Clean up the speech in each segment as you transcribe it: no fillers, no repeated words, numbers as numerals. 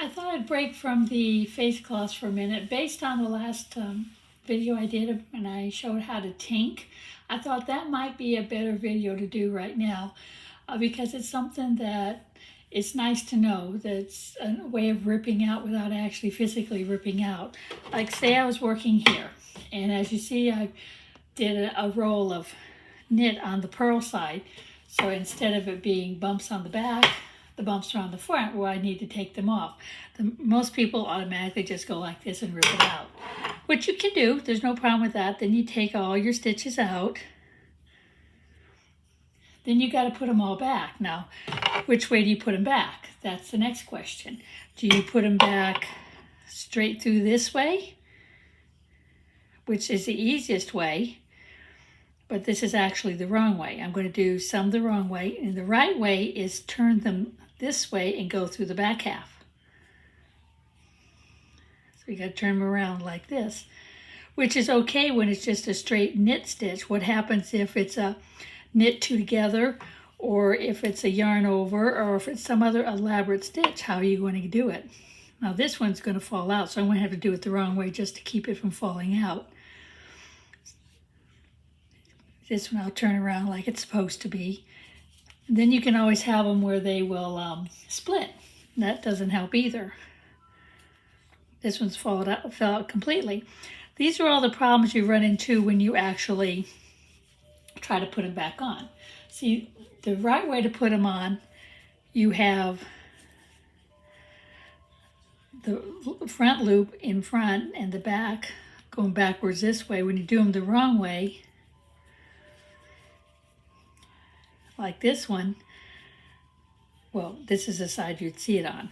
thought I'd break from the face cloths for a minute. Based on the last video I did when I showed how to tink, I thought that might be a better video to do right now because it's something that it's nice to know that's a way of ripping out without actually physically ripping out. Like say I was working here, and as you see I did a roll of knit on the purl side, so instead of it being bumps on the back, the bumps are on the front where I need to take them off. Most people automatically just go like this and rip it out, which you can do. There's no problem with that. Then you take all your stitches out. Then you got to put them all back. Now, which way do you put them back? That's the next question. Do you put them back straight through this way, which is the easiest way, but this is actually the wrong way. I'm going to do some the wrong way, and the right way is turn them this way and go through the back half. So you got to turn them around like this, which is okay when it's just a straight knit stitch. What happens if it's a knit two together, or if it's a yarn over, or if it's some other elaborate stitch? How are you going to do it? Now this one's going to fall out, so I'm going to have to do it the wrong way just to keep it from falling out. This one I'll turn around like it's supposed to be. And then you can always have them where they will split. That doesn't help either. This one's fell out completely. These are all the problems you run into when you actually try to put them back on. See, the right way to put them on, you have the front loop in front and the back going backwards this way. When you do them the wrong way, like this one, well, this is the side you'd see it on.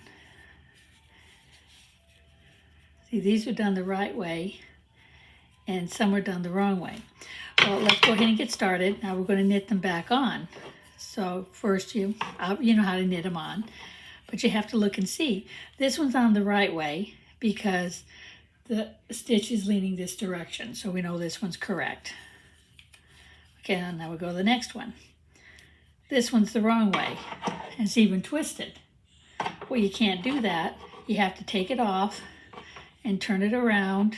See, these are done the right way, and some are done the wrong way. Well, let's go ahead and get started. Now we're going to knit them back on. So first you know how to knit them on, but you have to look and see. This one's on the right way because the stitch is leaning this direction, so we know this one's correct. Okay, and now we'll go to the next one. This one's the wrong way, and it's even twisted. Well, you can't do that. You have to take it off and turn it around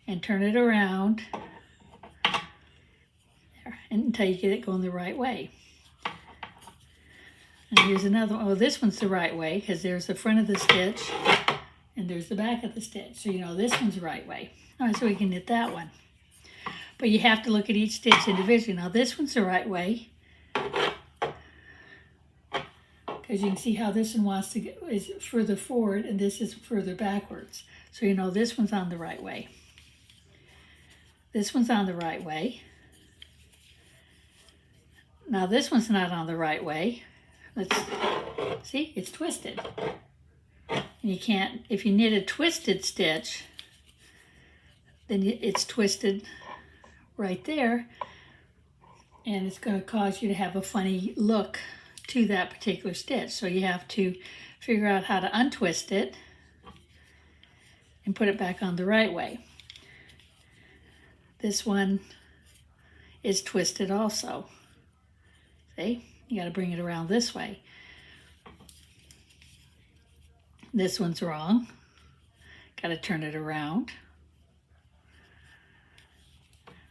and turn it around there, until you get it going the right way. And here's another one. Oh, this one's the right way because there's the front of the stitch and there's the back of the stitch. So you know this one's the right way. All right, so we can knit that one. But you have to look at each stitch individually. Now this one's the right way, because you can see how this one wants to go, is further forward and this is further backwards. So you know this one's on the right way. This one's on the right way. Now this one's not on the right way. Let's see, it's twisted. And you can't, if you knit a twisted stitch, then it's twisted right there, and it's going to cause you to have a funny look to that particular stitch. So you have to figure out how to untwist it and put it back on the right way. This one is twisted also. See, you got to bring it around this way. This one's wrong. Got to turn it around.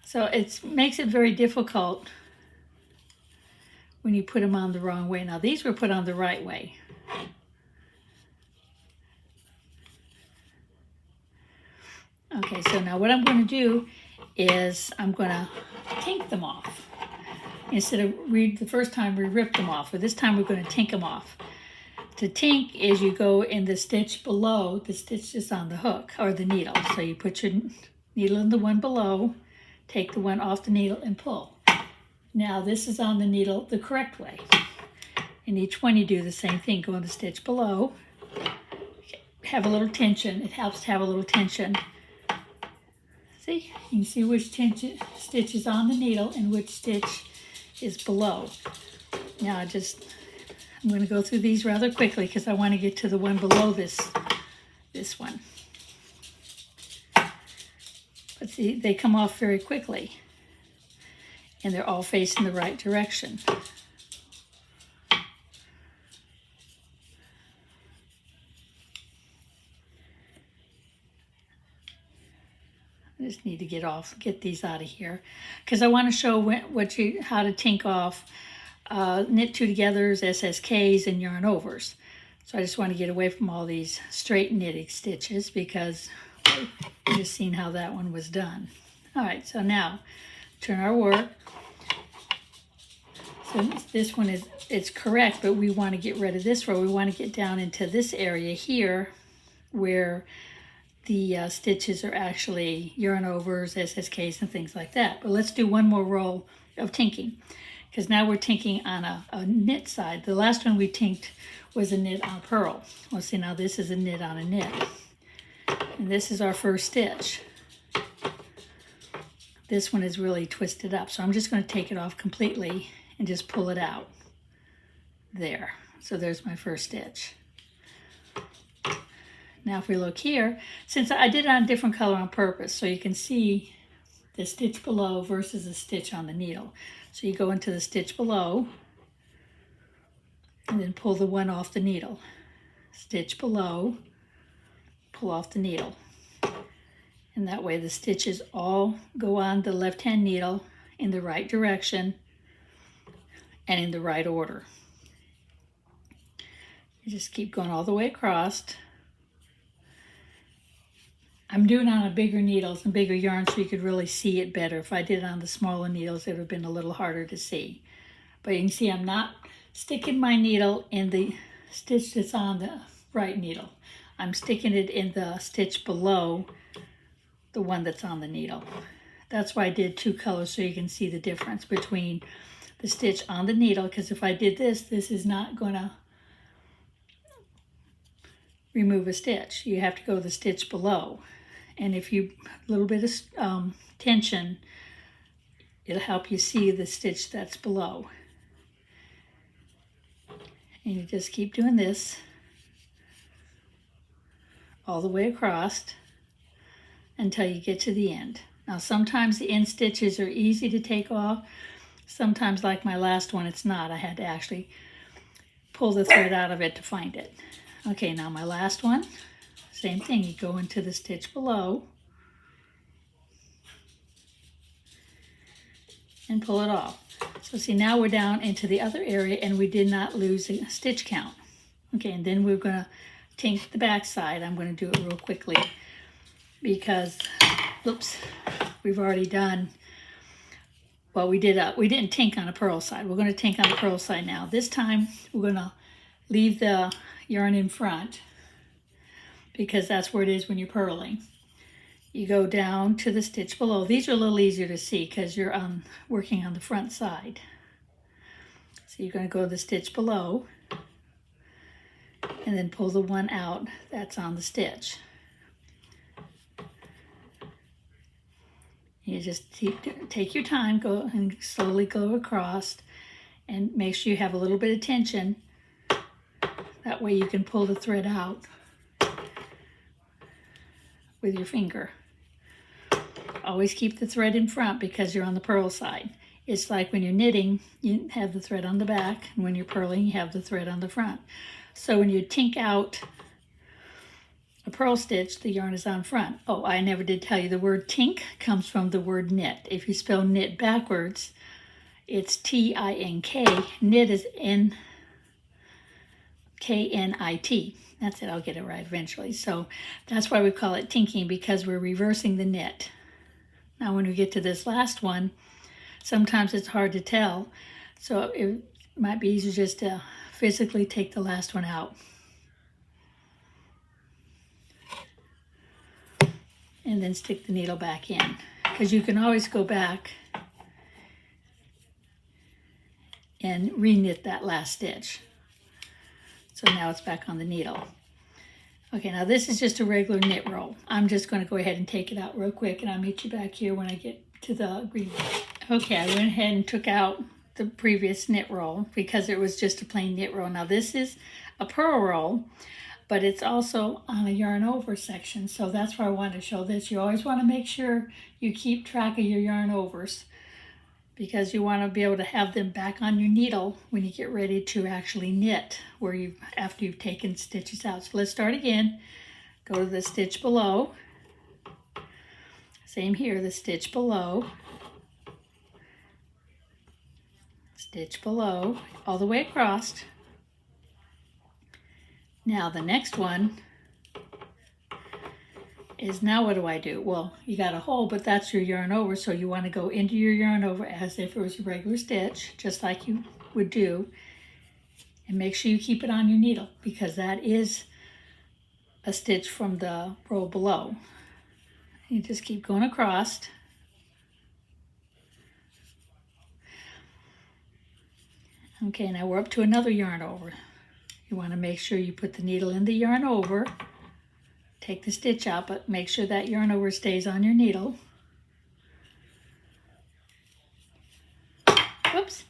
So it makes it very difficult when you put them on the wrong way. Now these were put on the right way. Okay, so now what I'm going to do is I'm going to tink them off. Instead of the first time we ripped them off, or this time we're going to tink them off. To tink is you go in the stitch below the stitch that's on the hook or the needle. So you put your needle in the one below, take the one off the needle and pull. Now this is on the needle the correct way. In each one you do the same thing. Go in the stitch below, have a little tension. It helps to have a little tension. See, you can see which stitch is on the needle and which stitch is below. Now I'm going to go through these rather quickly because I want to get to the one below this one. But see, they come off very quickly, and they're all facing the right direction. I just need to get these out of here, because I want to show how to tink off knit two togethers, SSKs, and yarn overs. So I just want to get away from all these straight knitting stitches because we've just seen how that one was done. All right, so now turn our work. So this one it's correct, but we want to get rid of this row. We want to get down into this area here where the stitches are actually yarn overs, SSKs, and things like that. But let's do one more row of tinking, because now we're tinking on a knit side. The last one we tinked was a knit on purl. Well, see, now this is a knit on a knit. And this is our first stitch. This one is really twisted up, so I'm just going to take it off completely and just pull it out. There. So there's my first stitch. Now if we look here, since I did it on a different color on purpose, so you can see the stitch below versus the stitch on the needle. So you go into the stitch below and then pull the one off the needle. Stitch below, pull off the needle. And that way the stitches all go on the left-hand needle in the right direction and in the right order. You just keep going all the way across. I'm doing it on bigger needles and bigger yarn so you could really see it better. If I did it on the smaller needles, it would have been a little harder to see. But you can see I'm not sticking my needle in the stitch that's on the right needle. I'm sticking it in the stitch below the one that's on the needle. That's why I did two colors, so you can see the difference between the stitch on the needle, because if I did this, this is not going to remove a stitch. You have to go the stitch below. And if you, a little bit of tension, it'll help you see the stitch that's below. And you just keep doing this all the way across until you get to the end. Now sometimes the end stitches are easy to take off. Sometimes, like my last one, it's not. I had to actually pull the thread out of it to find it. Okay, now my last one, same thing. You go into the stitch below and pull it off. So see, now we're down into the other area and we did not lose a stitch count. Okay, and then we're going to tink the back side. I'm going to do it real quickly because, oops, we've already done, well, we didn't tink on a purl side. We're going to tink on the purl side now. This time we're going to leave the yarn in front because that's where it is when you're purling. You go down to the stitch below. These are a little easier to see because you're working on the front side. So you're going to go to the stitch below and then pull the one out that's on the stitch. You just take your time, go and slowly go across and make sure you have a little bit of tension. That way you can pull the thread out with your finger. Always keep the thread in front because you're on the purl side. It's like when you're knitting, you have the thread on the back, and when you're purling, you have the thread on the front. So when you tink out a purl stitch, the yarn is on front. Oh, I never did tell you, the word tink comes from the word knit. If you spell knit backwards, it's T-I-N-K. Knit is N-K-N-I-T. That's it, I'll get it right eventually. So that's why we call it tinking, because we're reversing the knit. Now when we get to this last one, sometimes it's hard to tell. So it might be easier just to physically take the last one out. And then stick the needle back in. Because you can always go back and re-knit that last stitch. So now it's back on the needle. Okay, now this is just a regular knit roll. I'm just going to go ahead and take it out real quick, and I'll meet you back here when I get to the green roll. Okay, I went ahead and took out the previous knit roll because it was just a plain knit roll. Now this is a purl roll, but it's also on a yarn over section, so that's why I wanted to show this. You always want to make sure you keep track of your yarn overs because you want to be able to have them back on your needle when you get ready to actually knit after you've taken stitches out. So let's start again. Go to the stitch below, Same here, the stitch below, all the way across. Now the next one is, now what do I do? Well, you got a hole, but that's your yarn over, so you want to go into your yarn over as if it was a regular stitch, just like you would do. And make sure you keep it on your needle, because that is a stitch from the row below. You just keep going across. Okay, now we're up to another yarn over. You want to make sure you put the needle in the yarn over. Take the stitch out, but make sure that yarn over stays on your needle. Whoops,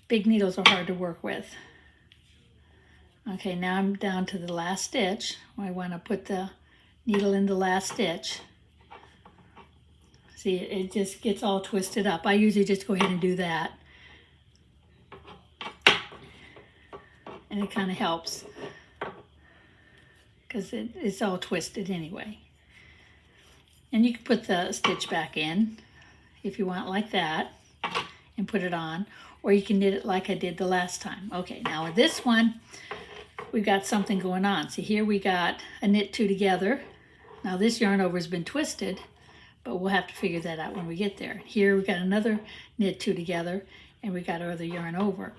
big needles are hard to work with. Okay, now I'm down to the last stitch. I want to put the needle in the last stitch. See, it just gets all twisted up. I usually just go ahead and do that. And it kind of helps, because it's all twisted anyway. And you can put the stitch back in if you want, like that, and put it on, or you can knit it like I did the last time. Okay, now with this one, we got something going on. See, here we got a knit two together. Now this yarn over has been twisted, but we'll have to figure that out when we get there. Here we got another knit two together, and we got our other yarn over.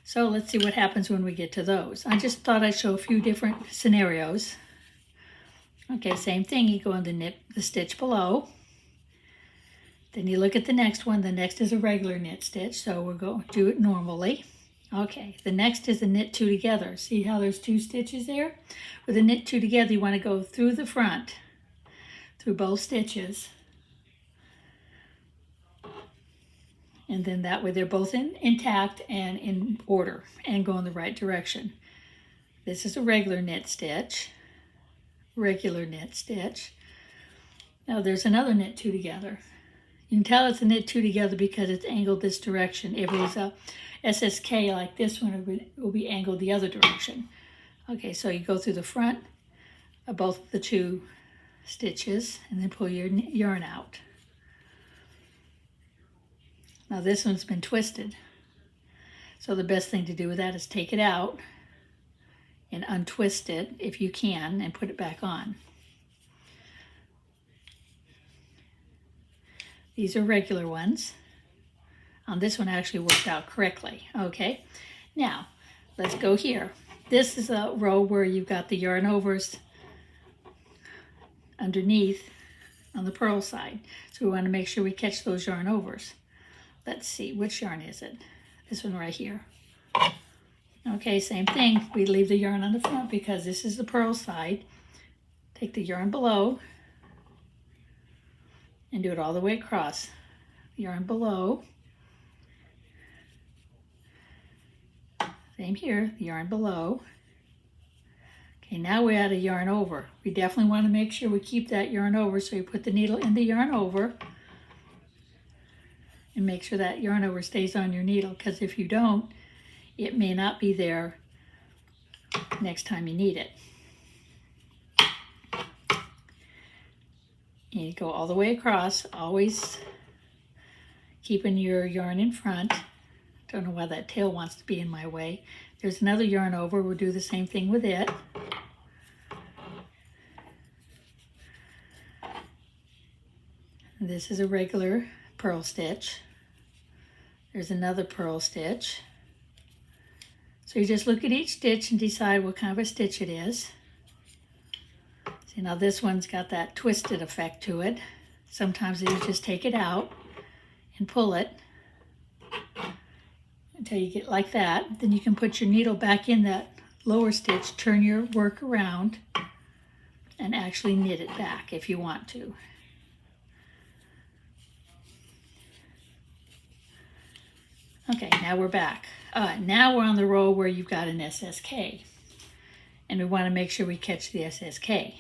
So let's see what happens when we get to those. I just thought I'd show a few different scenarios. Okay, same thing. You go in the stitch below. Then you look at the next one. The next is a regular knit stitch, so we'll go do it normally. Okay, the next is a knit two together. See how there's two stitches there? With a knit two together, you want to go through the front, through both stitches. And then that way they're both intact and in order and go in the right direction. This is a regular knit stitch. Now there's another knit two together. You can tell it's a knit two together because it's angled this direction. If it was a SSK like this one, it will be angled the other direction. Okay, so you go through the front of both the two stitches and then pull your yarn out. Now this one's been twisted, so the best thing to do with that is take it out and untwist it if you can and put it back on. These are regular ones. On this one actually worked out correctly. Okay, now let's go here. This is a row where you've got the yarn overs underneath on the purl side, so we want to make sure we catch those yarn overs. Let's see, which yarn is it? This one right here. Okay, same thing. We leave the yarn on the front because this is the purl side. Take the yarn below and do it all the way across. Yarn below. Same here, the yarn below. Okay, now we add a yarn over. We definitely want to make sure we keep that yarn over, so you put the needle in the yarn over and make sure that yarn over stays on your needle, because if you don't, it may not be there next time you need it. And you go all the way across, always keeping your yarn in front. Don't know why that tail wants to be in my way. There's another yarn over. We'll do the same thing with it. This is a regular purl stitch. There's another purl stitch. So you just look at each stitch and decide what kind of a stitch it is. See, now this one's got that twisted effect to it. Sometimes you just take it out and pull it until you get like that. Then you can put your needle back in that lower stitch, turn your work around, and actually knit it back if you want to. Okay, now we're back. Now we're on the row where you've got an SSK, and we want to make sure we catch the SSK.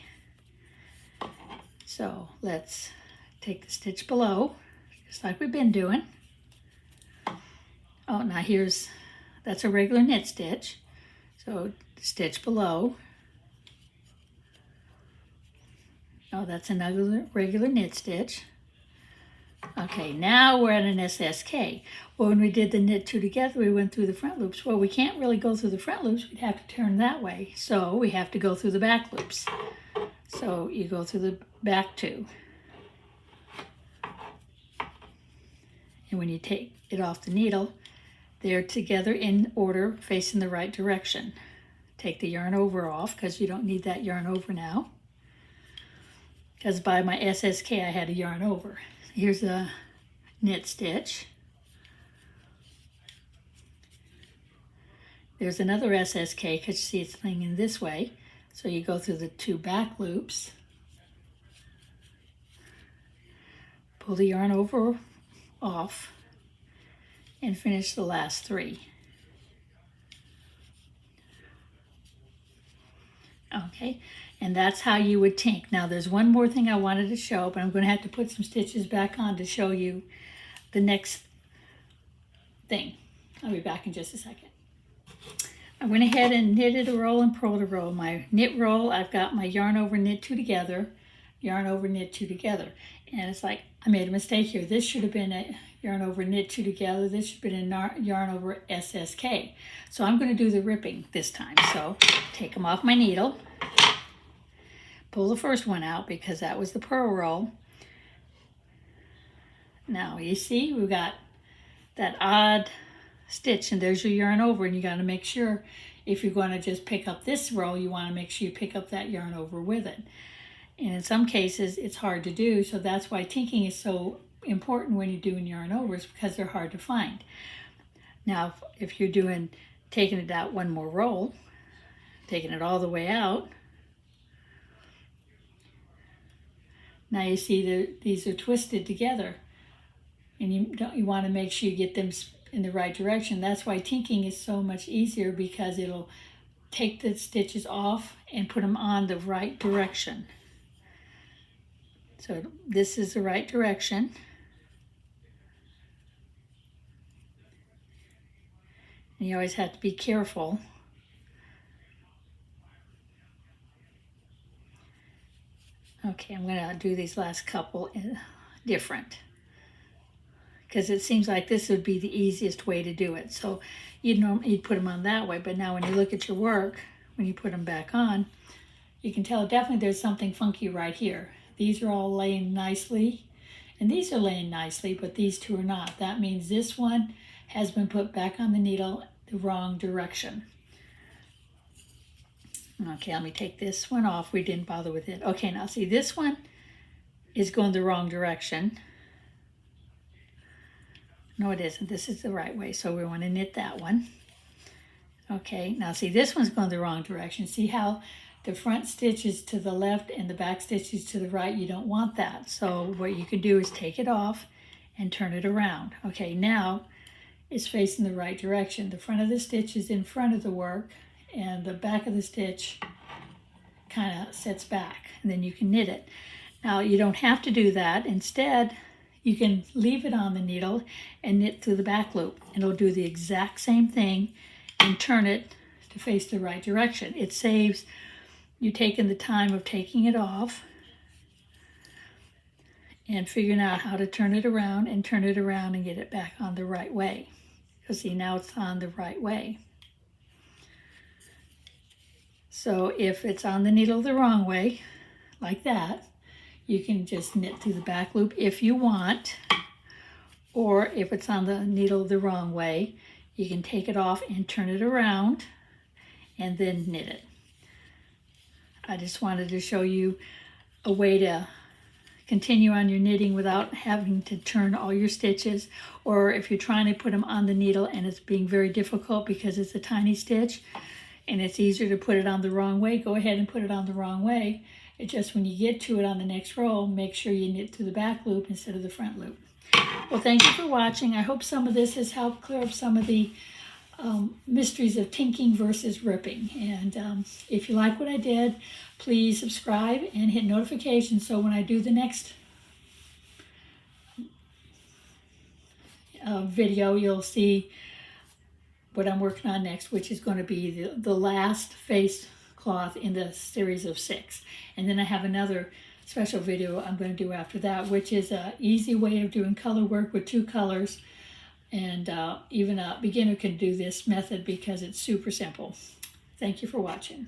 So let's take the stitch below, just like we've been doing. Oh, now that's a regular knit stitch. So stitch below. Oh, that's another regular knit stitch. Okay, now we're at an SSK. Well, when we did the knit two together, we went through the front loops. Well, we can't really go through the front loops. We'd have to turn that way. So we have to go through the back loops. So you go through the back two. And when you take it off the needle, they're together in order, facing the right direction. Take the yarn over off because you don't need that yarn over now. Because by my SSK I had a yarn over. Here's a knit stitch. There's another SSK because you see it's hanging this way. So you go through the two back loops. Pull the yarn over off and finish the last three. Okay, and that's how you would tink. Now there's one more thing I wanted to show, but I'm going to have to put some stitches back on to show you the next thing. I'll be back in just a second. I went ahead and knitted a roll and purled a roll. My knit roll, I've got my yarn over knit two together, yarn over knit two together. And it's like, I made a mistake here. This should have been a yarn over knit two together. This should have been a yarn over SSK. So I'm going to do the ripping this time. So take them off my needle. Pull the first one out because that was the purl roll. Now you see we've got that odd stitch and there's your yarn over, and you got to make sure if you're going to just pick up this row, you want to make sure you pick up that yarn over with it. And in some cases it's hard to do, so that's why tinking is so important when you're doing yarn overs, because they're hard to find. Now if you're taking it out one more roll, taking it all the way out, now you see these are twisted together, and you want to make sure you get them in the right direction. That's why tinking is so much easier, because it'll take the stitches off and put them on the right direction. So this is the right direction. And you always have to be careful. Okay, I'm going to do these last couple different, because it seems like this would be the easiest way to do it. So you'd put them on that way, but now when you look at your work, when you put them back on, you can tell definitely there's something funky right here. These are all laying nicely, and these are laying nicely, but these two are not. That means this one has been put back on the needle the wrong direction. Okay, let me take this one off. We didn't bother with it. Okay, now see, this one is going the wrong direction. No, it isn't. This is the right way, so we want to knit that one. Okay, now see, this one's going the wrong direction. See how the front stitch is to the left and the back stitch is to the right? You don't want that. So what you can do is take it off and turn it around. Okay, now it's facing the right direction. The front of the stitch is in front of the work, and the back of the stitch kind of sits back, and then you can knit it. Now you don't have to do that. Instead, you can leave it on the needle and knit through the back loop, and it'll do the exact same thing and turn it to face the right direction. It saves you taking the time of taking it off and figuring out how to turn it around and get it back on the right way. Because see, now it's on the right way. So if it's on the needle the wrong way, like that, you can just knit through the back loop if you want. Or if it's on the needle the wrong way, you can take it off and turn it around and then knit it. I just wanted to show you a way to continue on your knitting without having to turn all your stitches, or if you're trying to put them on the needle and it's being very difficult because it's a tiny stitch and it's easier to put it on the wrong way, go ahead and put it on the wrong way. It's just when you get to it on the next row, make sure you knit through the back loop instead of the front loop. Well, thank you for watching. I hope some of this has helped clear up some of the mysteries of tinking versus ripping. And if you like what I did, please subscribe and hit notifications so when I do the next video, you'll see what I'm working on next, which is going to be the last face cloth in the series of 6. And then I have another special video I'm going to do after that, which is an easy way of doing color work with 2 colors. And even a beginner can do this method because it's super simple. Thank you for watching.